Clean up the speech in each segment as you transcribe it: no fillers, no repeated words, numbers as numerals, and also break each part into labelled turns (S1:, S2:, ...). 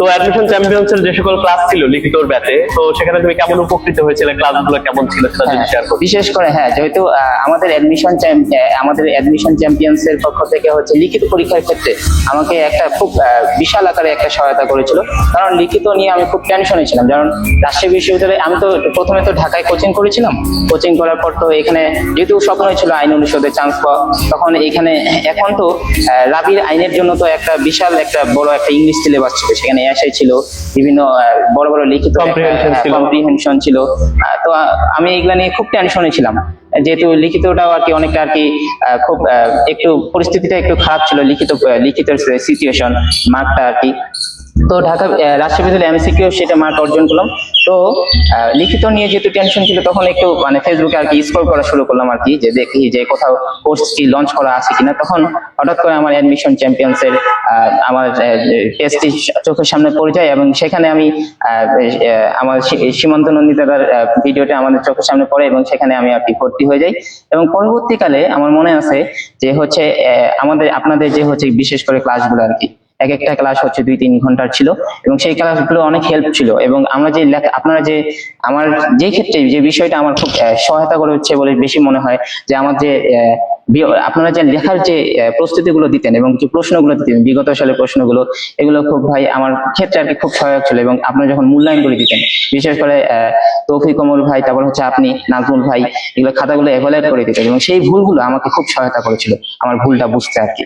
S1: তো admission champions এর যে সকল ক্লাস ছিল লিখিতর ব্যাচে, তো সেখানে তুমি কেমন উপকৃত হয়েছিলে, ক্লাসগুলো কেমন ছিল সেটা যদি শেয়ার করো।
S2: বিশেষ করে যেহেতু আমাদের অ্যাডমিশন চ্যাম্পিয়ন্স এর পক্ষ থেকে হচ্ছে লিখিত পরীক্ষার ক্ষেত্রে আমাকে একটা খুব বিশাল আকারে একটা সহায়তা করেছিল। কারণ লিখিত নিয়ে আমি খুব টেনশনে ছিলাম, কারণ রাজশাহী বিশ্ববিদ্যালয়ে আমি তো প্রথমে তো ঢাকায় কোচিং করেছিলাম। কোচিং করার পর তো এখানে যেহেতু স্বপ্নই ছিল আইন অনুষদে চান্স পাওয়া, তখন এখানে এখন তো রাবির আইনের জন্য তো একটা বিশাল একটা বড় একটা ইংলিশ সিলেবাস ছিল, সেখানে এসআই ছিল, বিভিন্ন বড় বড় লিখিত কম্প্রিহেনশন ছিল। তো আমি এগুলা নিয়ে খুব টেনশনে ছিলাম, যেহেতু লিখিতটাও আর কি অনেকটা আর কি খুব একটু পরিস্থিতিটা একটু খারাপ ছিল, লিখিত সিচুয়েশন মার্কটা আর কি। তো ঢাকা রাজশাহী বিশ্ববিদ্যালয়ে এমসিকিউ সেটা মার্ক অর্জন করলাম। তো লিখিত নিয়ে যেহেতু টেনশন ছিল, তখন একটু ফেসবুকে আর কি স্ক্রল করা শুরু করলাম আর কি, যে দেখি যে কোথাও কোর্স কি লঞ্চ করা আছে কিনা। তখন হঠাৎ করে আমার অ্যাডমিশন চ্যাম্পিয়ন্স এর আমার টেস্টটি চোখের সামনে পড়ে যায়, এবং সেখানে আমি আমার সীমান্ত নন্দিতার ভিডিওটা আমাদের চোখের সামনে পড়ে, এবং সেখানে আমি আর কি ভর্তি হয়ে যাই। এবং পরবর্তীকালে আমার মনে আছে যে হচ্ছে আপনাদের যে হচ্ছে বিশেষ করে ক্লাসগুলো আর কি, এক একটা ক্লাস হচ্ছে 2-3 ঘন্টার ছিল, এবং সেই ক্লাসগুলো অনেক হেল্প ছিল। এবং আমরা যে আপনারা যে আমার যে ক্ষেত্রে যে বিষয়টা আমার খুব সহায়তা করে হচ্ছে বলে বেশি মনে হয়, যে আমার যে আপনারা যে লেখার যে প্রস্তুতিগুলো দিতেন এবং যে প্রশ্নগুলো দিতেন বিগত সালের প্রশ্নগুলো, এগুলো খুব ভাই আমার ক্ষেত্রে আর কি খুব সহায়ক ছিল। এবং আপনারা যখন মূল্যায়ন করে দিতেন, বিশেষ করে তৌফিক ওমর ভাই, তারপর হচ্ছে আপনি নাজমুল ভাই, এগুলো খাতাগুলো এভালুয়েট করে দিতেন, এবং সেই ভুলগুলো আমাকে খুব সহায়তা করেছিল আমার ভুলটা বুঝতে আর কি।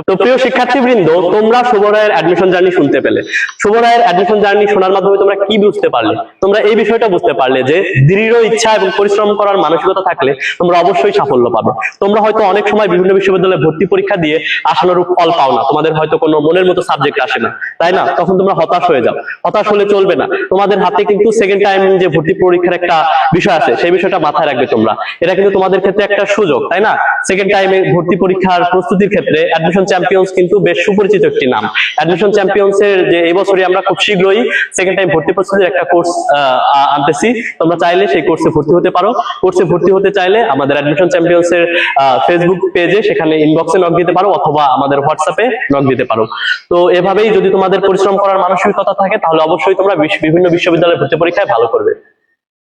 S1: তো প্রিয় শিক্ষার্থীবৃন্দ, তোমরা শুভ রায়ের অ্যাডমিশন জার্নি শুনতে পেলে। শুভ রায়ের অ্যাডমিশন জার্নি শোনার মাধ্যমে তোমরা কি বুঝতে পারলে? তোমরা এই বিষয়টা বুঝতে পারলে যে দৃঢ় ইচ্ছা এবং পরিশ্রম করার মানসিকতা থাকলে তোমরা অবশ্যই সাফল্য পাবে। তোমরা হয়তো অনেক সময় বিভিন্ন বিশ্ববিদ্যালয়ে ভর্তি পরীক্ষা দিয়ে আশানুরূপ ফল পাও না, তোমাদের হয়তো কোনো মনের মতো সাবজেক্ট আসে না, তাই না? তখন তোমরা হতাশ হয়ে যাও। হতাশ হলে চলবে না, তোমাদের হাতে কিন্তু সেকেন্ড টাইম যে ভর্তি পরীক্ষার একটা বিষয় আছে, সেই বিষয়টা মাথায় রাখবে তোমরা। এটা কিন্তু তোমাদের ক্ষেত্রে একটা সুযোগ, তাই না? সেকেন্ড টাইমে ভর্তি পরীক্ষার প্রস্তুতির ক্ষেত্রে অ্যাডমিশন চ্যাম্পিয়ন্স কিন্তু বেশ সুপরিচিত একটি নাম। অ্যাডমিশন চ্যাম্পিয়ন্স এর যে এই বছরই আমরা খুব শীঘ্রই সেকেন্ড টাইম ভর্তি প্রস্তুতির একটা কোর্স আনতেছি। তোমরা চাইলে সেই কোর্সে ভর্তি হতে পারো। কোর্সে ভর্তি হতে চাইলে আমাদের অ্যাডমিশন চ্যাম্পিয়ন্স এর ফেসবুক পেজে, সেখানে ইনবক্সে নক দিতে পারো, অথবা আমাদের হোয়াটসঅ্যাপে নক দিতে পারো। তো এভাবেই যদি তোমাদের পরিশ্রম করার মানসিকতা থাকে, তাহলে অবশ্যই তোমরা বিভিন্ন বিশ্ববিদ্যালয়ে ভর্তি পরীক্ষায় ভালো করবে।